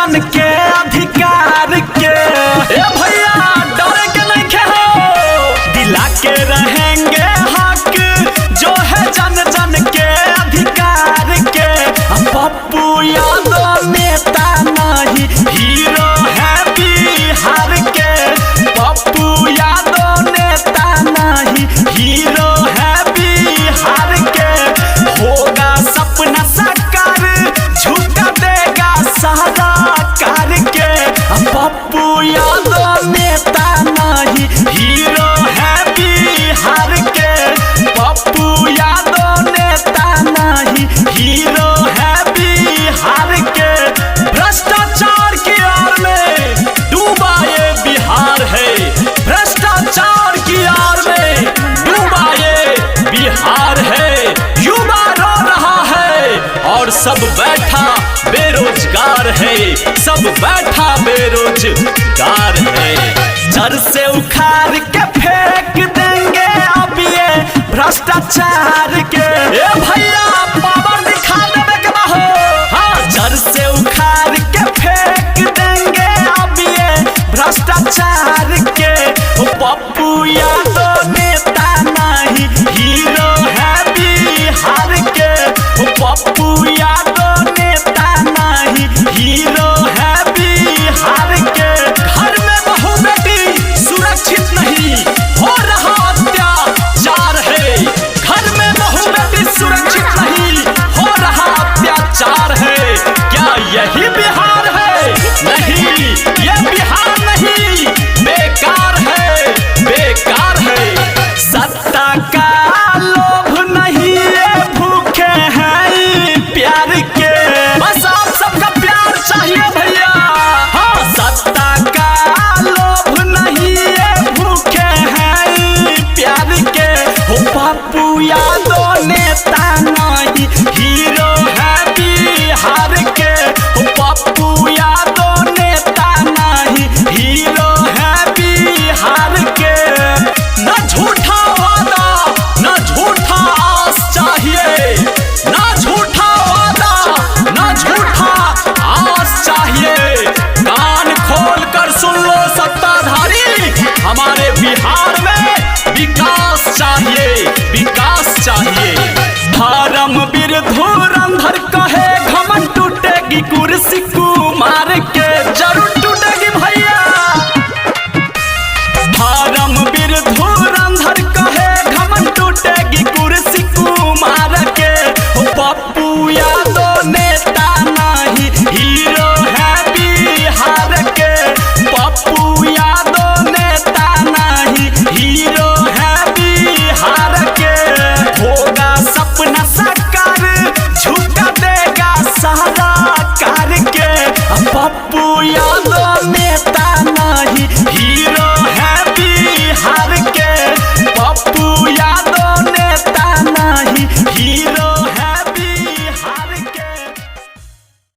जन के अधिकार के। ए भैया डरे के नहीं खे हो, दिला के रहेंगे हक जो है जन जन के अधिकार के। पप्पू यादव नेता नहीं हीरो है बिहार के। पप्पू यादव नेता नहीं हीरो है बिहार के। होगा सपना साकार झुका देगा सारा कार के। पप्पू यादव नेता नहीं हीरो है बिहार के। पप्पू यादव नेता नहीं हीरो है बिहार के। भ्रष्टाचार की आड़ में डूबा ये बिहार है। भ्रष्टाचार की आड़ में डूबा ये बिहार है। युवा रो रहा है और सब बैठा बेरोजगार है। सब बैठा बेरोजगार है। जड़ से उखाड़ के फेंक देंगे अब ये भ्रष्टाचार के। ए भाई